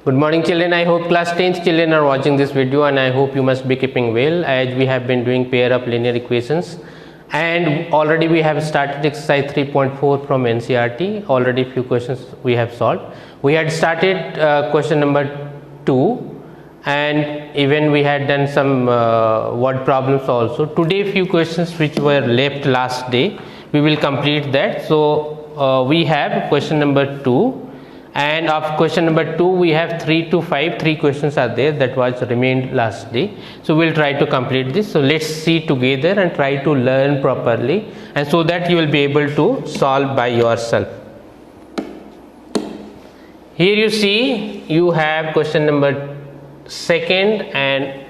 Good morning children. I hope class 10th children are watching this video and I hope you must be keeping well, as we have been doing pair of linear equations and already we have started exercise 3.4 from NCERT. Already few questions we have solved. We had started question number 2 and even we had done some word problems also. Today few questions which were left last day, we will complete that. So we have question number 2. And of question number 2 we have 3 to 5, 3 questions are there that was remained last day. So we will try to complete this. So let's see together and try to learn properly, and so that you will be able to solve by yourself. Here you see you have question number 2nd and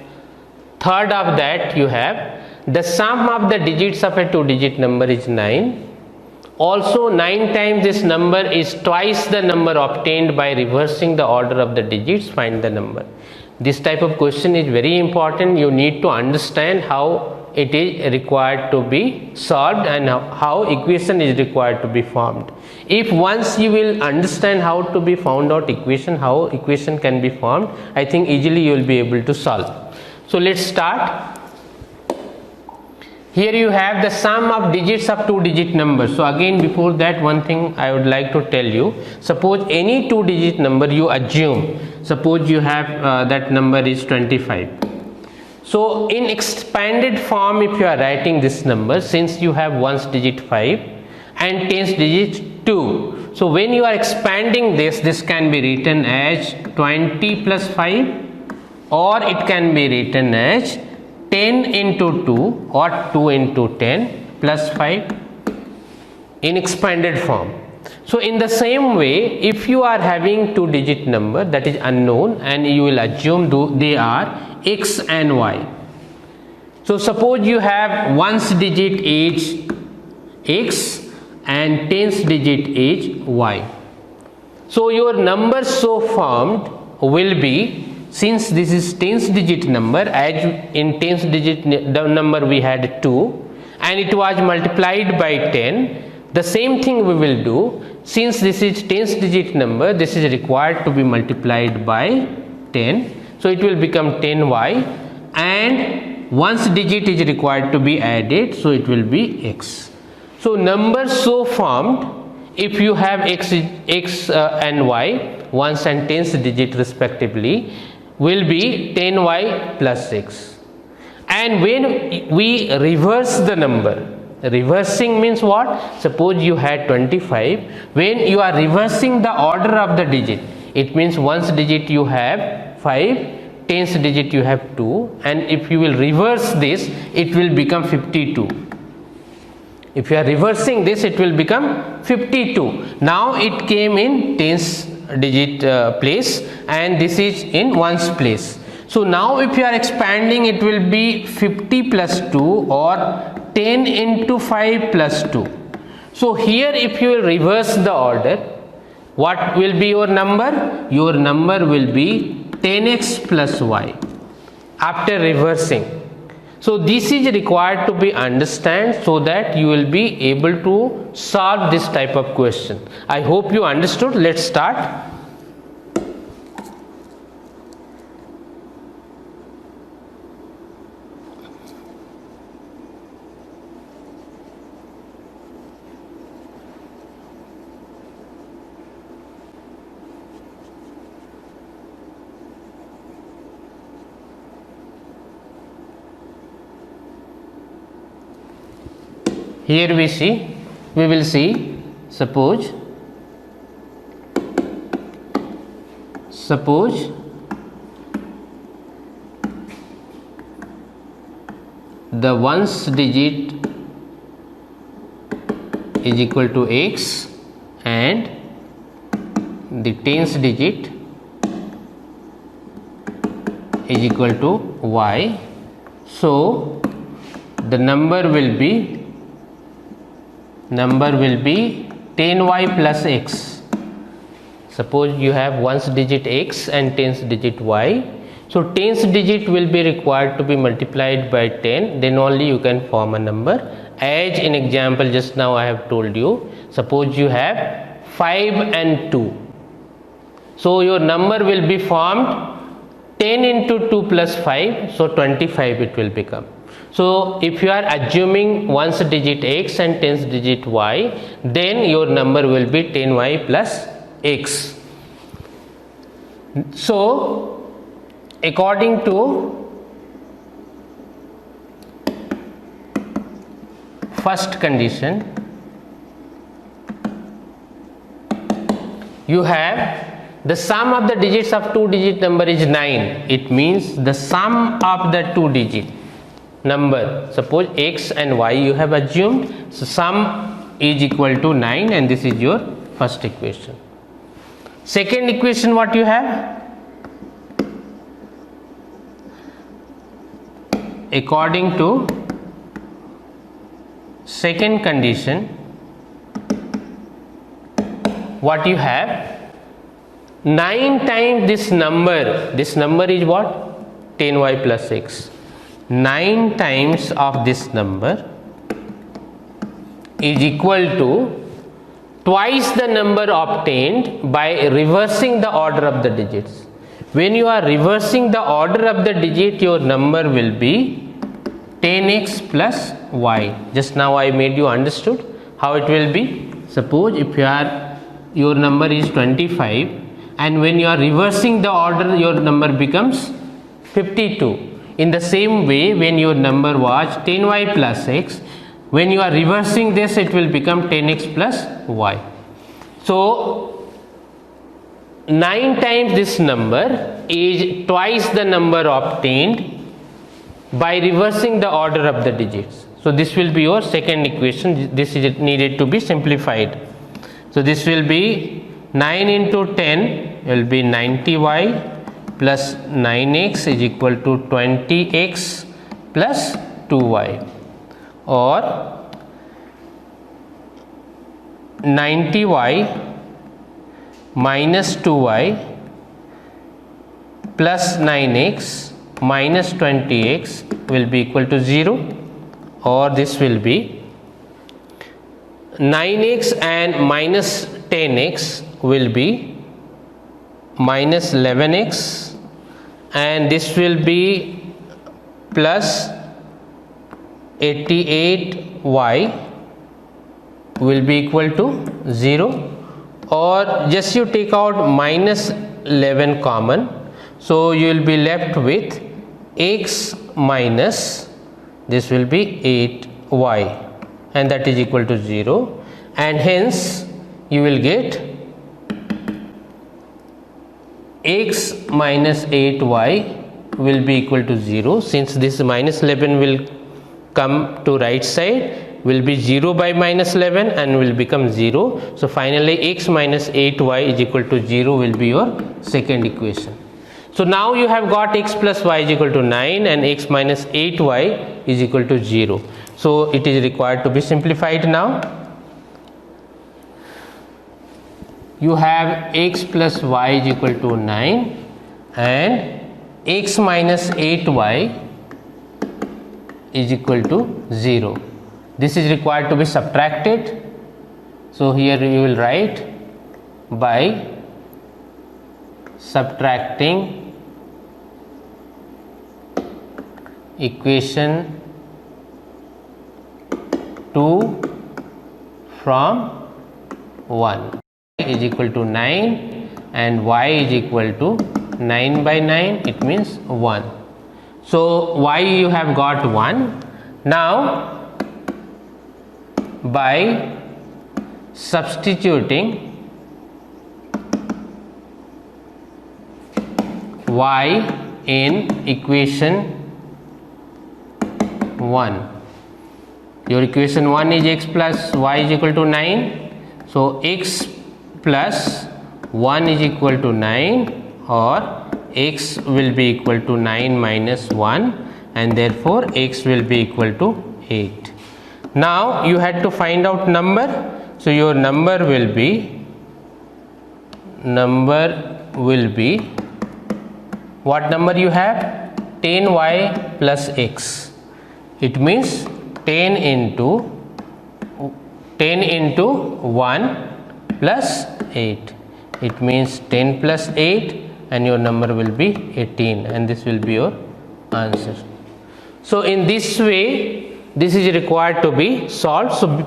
3rd of that you have the sum of the digits of a 2-digit number is 9. Also 9 times this number is twice the number obtained by reversing the order of the digits. Find the number. This type of question is very important. You need to understand how it is required to be solved and how equation is required to be formed. If once you will understand how to be found out equation, how equation can be formed, I think easily you will be able to solve. So let's start. Here you have the sum of digits of 2-digit numbers. So again, before that, one thing I would like to tell you. Suppose any 2-digit number you assume. Suppose you have that number is 25. So in expanded form, if you are writing this number, since you have 1's digit 5 and 10's digit 2. So when you are expanding this can be written as 20 plus 5, or it can be written as 10 into 2 or 2 into 10 plus 5 in expanded form. So in the same way, if you are having 2-digit number that is unknown and you will assume they are x and y. So suppose you have 1's digit is x and 10's digit is y. So your number so formed will be, since this is 10's digit number, as in 10's digit number we had 2 and it was multiplied by 10, the same thing we will do. Since this is 10's digit number, this is required to be multiplied by 10, so it will become 10y, and 1's digit is required to be added, so it will be x. So numbers so formed, if you have x and y, 1's and 10's digit respectively, will be 10y plus x. And when we reverse the number, reversing means what? Suppose you had 25, when you are reversing the order of the digit, it means 1's digit you have 5, 10's digit you have 2, and if you will reverse this, it will become 52. If you are reversing this, it will become 52. Now it came in 10's digit place and this is in 1's place. So now if you are expanding, it will be 50 plus 2 or 10 into 5 plus 2. So here if you will reverse the order, what will be your number? Your number will be 10x plus y after reversing. So this is required to be understand, so that you will be able to solve this type of question. I hope you understood. Let's start. Here we will see, suppose the 1's digit is equal to x and the 10's digit is equal to y. So the number will be 10y plus x. Suppose you have 1's digit x and 10's digit y. So 10's digit will be required to be multiplied by 10, then only you can form a number. As in example just now I have told you, suppose you have 5 and 2. So your number will be formed 10 into 2 plus 5, so 25 it will become. So if you are assuming ones digit x and tens digit y, then your number will be 10y plus x. So according to first condition, you have the sum of the digits of two digit number is 9. It means the sum of the two digit number, suppose x and y you have assumed, so sum is equal to 9, and this is your first equation. Second equation, what you have? According to second condition, what you have? 9 times this number is what? 10y plus x. 9 times of this number is equal to twice the number obtained by reversing the order of the digits. When you are reversing the order of the digit, your number will be 10x plus y. Just now I made you understood how it will be. Suppose if your number is 25, and when you are reversing the order, your number becomes 52. In the same way, when your number was 10y plus x, when you are reversing this, it will become 10x plus y. So 9 times this number is twice the number obtained by reversing the order of the digits. So this will be your second equation. This is needed to be simplified. So this will be 9 into 10 will be 90y plus 9x is equal to 20x plus 2y, or 90y minus 2y plus 9x minus 20x will be equal to 0, or this will be 9x and minus 10x will be minus 11x, and this will be plus 88y will be equal to 0, or just you take out minus 11 common, so you will be left with x minus this will be 8y, and that is equal to 0, and hence you will get x minus 8y will be equal to 0. Since this minus 11 will come to right side, will be 0 by minus 11 and will become 0. So finally x minus 8y is equal to 0 will be your second equation. So now you have got x plus y is equal to 9 and x minus 8y is equal to 0. So it is required to be simplified now. You have x plus y is equal to 9 and x minus 8y is equal to 0. This is required to be subtracted. So here you will write by subtracting equation 2 from 1 is equal to 9 and y is equal to 9 by 9, it means 1. So y you have got 1. Now by substituting y in equation 1, your equation 1 is x plus y is equal to 9, so x plus 1 is equal to 9, or x will be equal to 9 minus 1, and therefore x will be equal to 8. Now you had to find out number, so your number will be what number you have? 10y plus x. It means 10 into 1 plus 8. it means 10 plus 8 and your number will be 18, and this will be your answer. So in this way this is required to be solved. So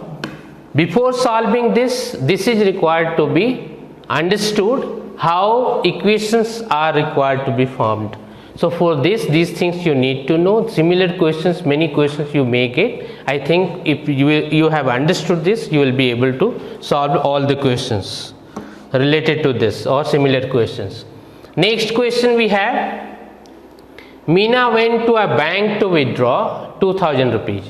before solving this is required to be understood how equations are required to be formed. So for this, these things you need to know. Similar questions, many questions you may get. I think if you have understood this, you will be able to solve all the questions related to this or similar questions. Next question we have, Meena went to a bank to withdraw 2000 rupees.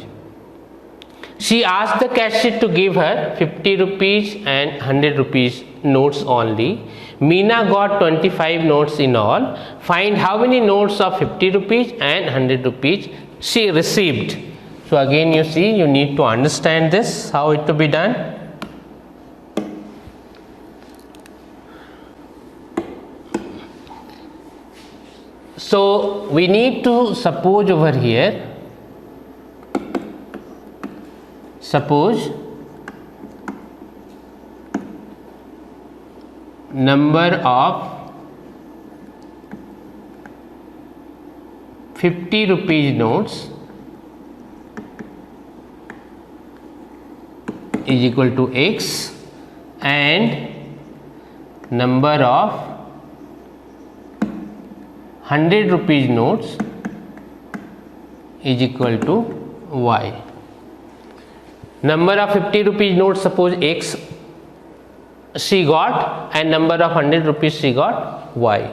She asked the cashier to give her 50 rupees and 100 rupees notes only. Meena got 25 notes in all. Find how many notes of 50 rupees and 100 rupees she received. So again you see, you need to understand this, how it to be done. So we need to suppose over here, suppose number of 50 rupees notes is equal to x and number of 100 rupees notes is equal to y. Number of 50 rupees notes, suppose x she got, and number of 100 rupees she got y.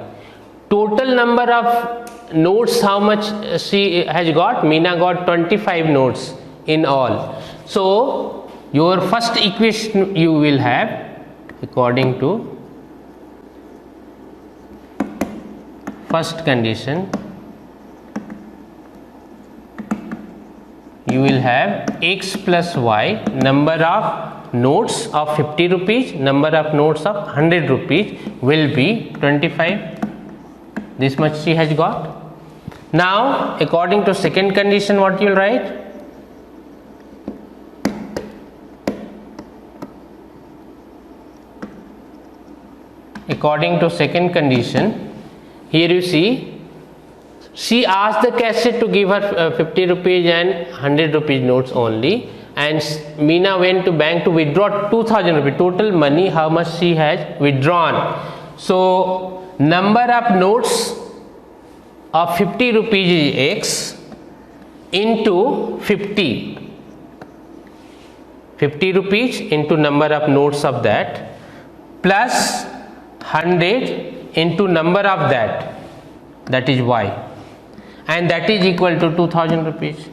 Total number of notes, how much she has got? Meena got 25 notes in all. So your first equation you will have, according to first condition, you will have x plus y, number of notes of 50 rupees, number of notes of 100 rupees will be 25. This much she has got. Now according to second condition, what you will write? According to second condition, here you see, she asked the cashier to give her 50 rupees and 100 rupees notes only, and Meena went to bank to withdraw 2000 rupees. Total money, how much she has withdrawn. So number of notes of 50 rupees is x into 50 rupees into number of notes of that, plus 100 into number of that is y, and that is equal to 2000 rupees.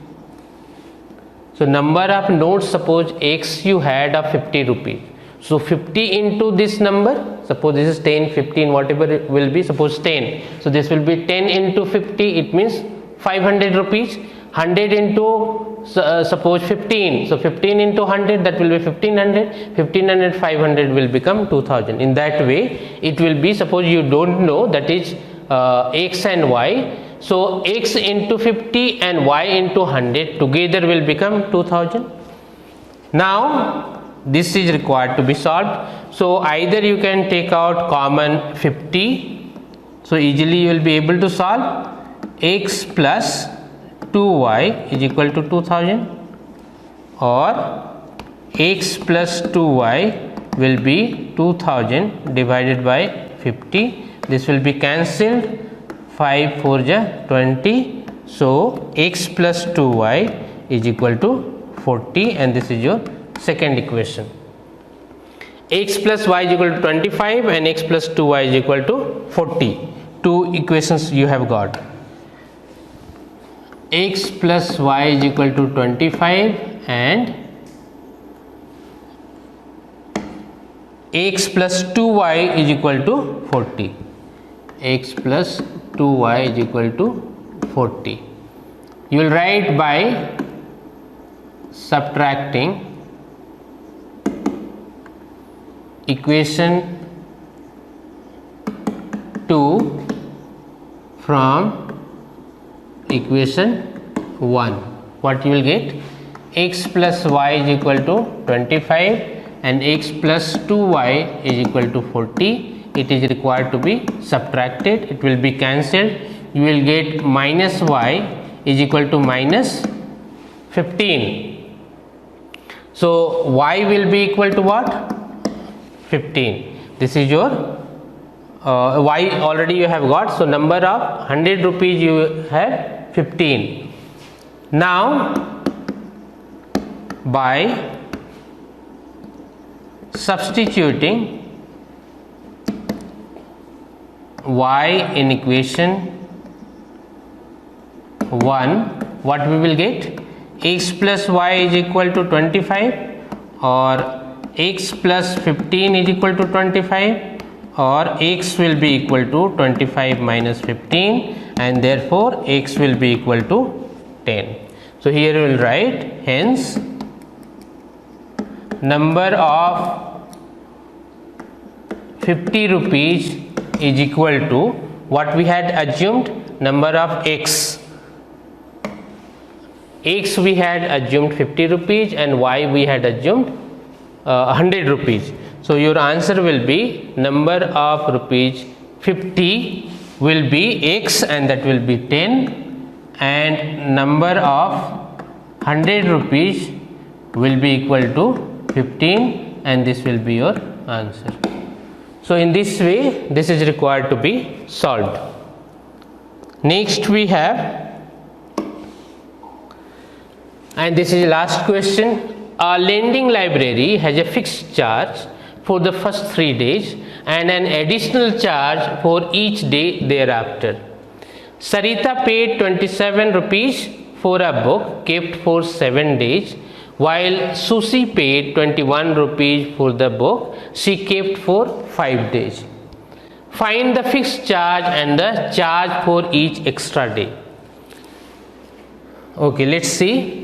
So number of notes, suppose x you had of 50 rupees. So 50 into this number, suppose this is 10, 15, whatever it will be, suppose 10. So this will be 10 into 50, it means 500 rupees. 100 into suppose 15, so 15 into 100, that will be 1500. 1500, 500 will become 2000. In that way it will be, suppose you don't know, that is x and y. So x into 50 and y into 100 together will become 2000. Now this is required to be solved. So either you can take out common 50, so easily you will be able to solve. X plus 2y is equal to 2000, or x plus 2y will be 2000 divided by 50. This will be cancelled, 5 4 ja 20. So x plus 2y is equal to 40, and this is your second equation. X plus y is equal to 25 and x plus 2y is equal to 40. Two equations you have got. X plus y is equal to 25 and x plus 2y is equal to 40. X plus 2y is equal to 40. You will write by subtracting equation 2 from equation 1. What you will get? X plus y is equal to 25 and x plus 2y is equal to 40. it is required to be subtracted. It will be cancelled. You will get minus y is equal to minus 15. So y will be equal to what? 15. This is your y already you have got. So number of 100 rupees you have 15. Now by substituting y in equation 1, what we will get? X plus y is equal to 25, or x plus 15 is equal to 25, or x will be equal to 25 minus 15, and therefore x will be equal to 10. So here we will write, hence number of 50 rupees is equal to what we had assumed, number of x. X we had assumed 50 rupees and y we had assumed 100 rupees. So your answer will be number of rupees 50 will be x, and that will be 10, and number of 100 rupees will be equal to 15, and this will be your answer. So in this way this is required to be solved. Next we have, and this is last question, a lending library has a fixed charge for the first 3 days and an additional charge for each day thereafter. Sarita paid 27 rupees for a book kept for 7 days, while Susie paid 21 rupees for the book she kept for 5 days. Find the fixed charge and the charge for each extra day. Okay, let's see.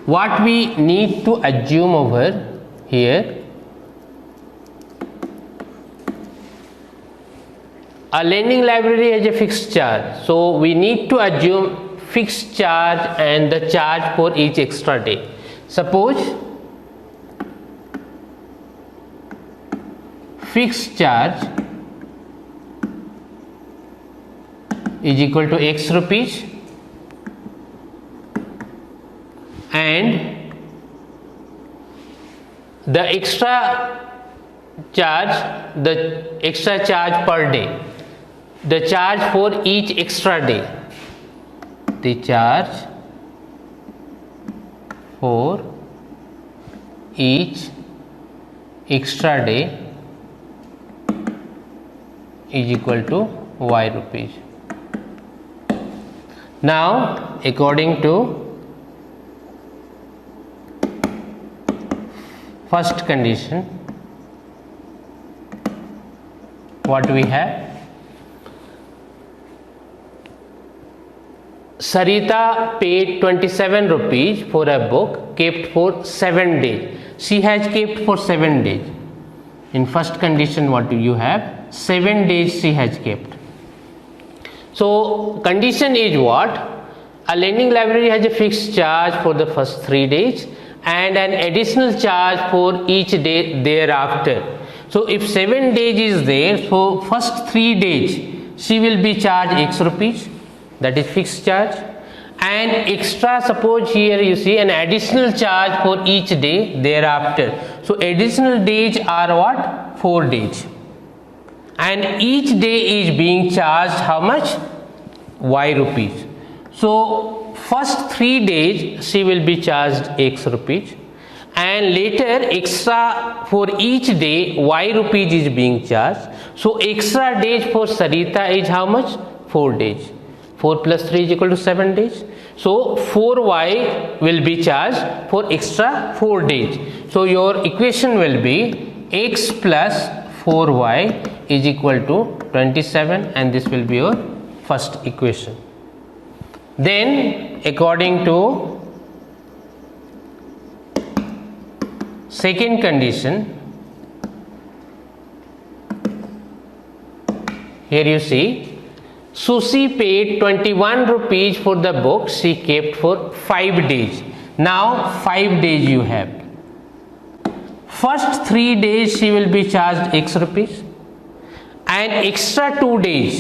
What we need to assume over here, a lending library has a fixed charge, so we need to assume fixed charge and the charge for each extra day. Suppose fixed charge is equal to x rupees, and the extra charge per day, the charge for each extra day, the charge for each extra day is equal to y rupees. Now according to first condition, what we have, Sarita paid 27 rupees for a book kept for 7 days. She has kept for 7 days. In first condition, what do you have? 7 days she has kept. So condition is what? A lending library has a fixed charge for the first 3 days and an additional charge for each day thereafter. So if 7 days is there, so first 3 days she will be charged x rupees, that is fixed charge, and extra, suppose here you see an additional charge for each day thereafter. So additional days are what? 4 days, and each day is being charged how much? Y rupees. So first 3 days she will be charged x rupees, and later extra for each day y rupees is being charged. So extra days for Sarita is how much? 4 days. 4 plus 3 is equal to 7 days. So 4y will be charged for extra 4 days. So your equation will be x plus 4y is equal to 27, and this will be your first equation. Then according to second condition, here you see Susie paid 21 rupees for the book she kept for 5 days. Now 5 days you have. first 3 days she will be charged X rupees, and extra 2 days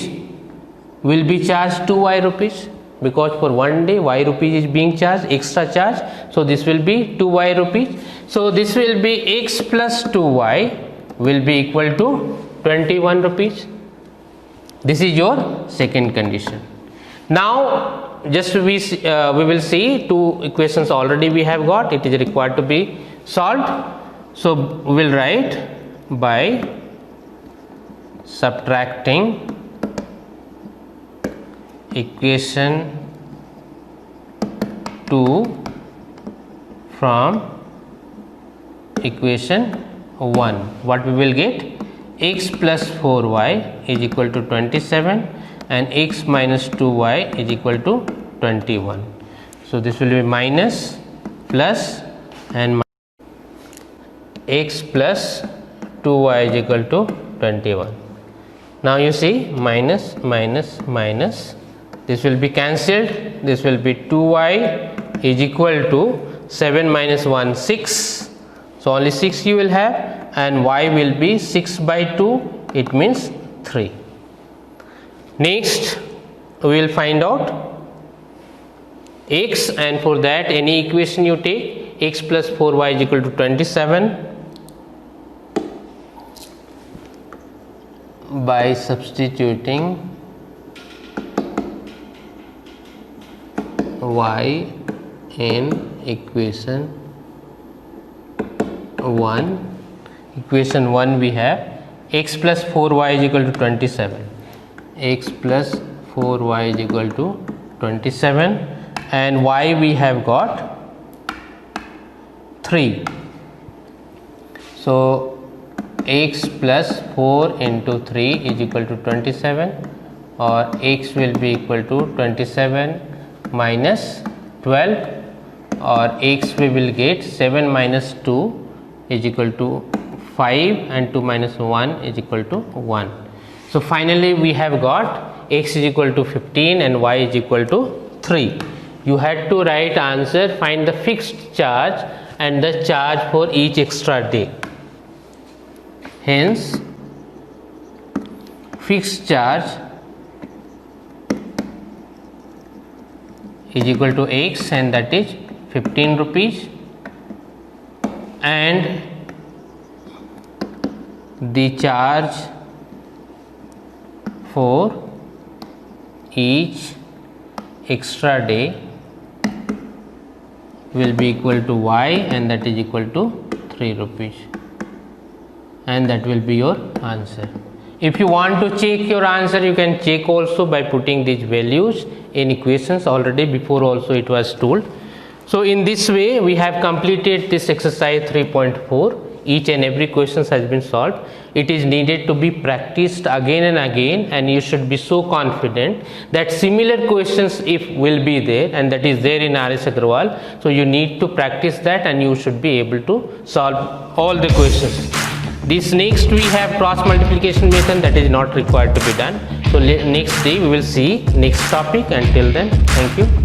will be charged 2Y rupees, because for 1 day Y rupees is being charged, extra charge. So this will be 2Y rupees. So this will be X plus 2Y will be equal to 21 rupees. This is your second condition. Now just we will see two equations already we have got. It is required to be solved. So we will write by subtracting equation 2 from equation 1. What we will get? X plus 4y is equal to 27 and x minus 2y is equal to 21. So this will be minus, plus, and x plus 2y is equal to 21. Now you see minus, minus, minus, this will be cancelled. This will be 2y is equal to 7 minus 1, 6. So only 6 you will have, and y will be 6 by 2, it means 3. Next we will find out x, and for that any equation you take, x plus 4y is equal to 27 by substituting y in equation 1. Equation 1 we have x plus 4y is equal to 27, x plus 4y is equal to 27, and y we have got 3. So x plus 4 into 3 is equal to 27, or x will be equal to 27 minus 12, or x we will get 7 minus 2 is equal to 5, and 2 minus 1 is equal to 1. So finally we have got x is equal to 15 and y is equal to 3. You had to write answer, find the fixed charge and the charge for each extra day. Hence fixed charge is equal to x, and that is 15 rupees, and the charge for each extra day will be equal to y, and that is equal to 3 rupees, and that will be your answer. If you want to check your answer, you can check also by putting these values in equations. Already before also it was told. So in this way we have completed this exercise 3.4. Each and every question has been solved. It is needed to be practiced again and again, and you should be so confident that similar questions if will be there, and that is there in R.S. Agrawal. So you need to practice that, and you should be able to solve all the questions. This next we have cross multiplication method, that is not required to be done. So next day we will see next topic. Until then, thank you.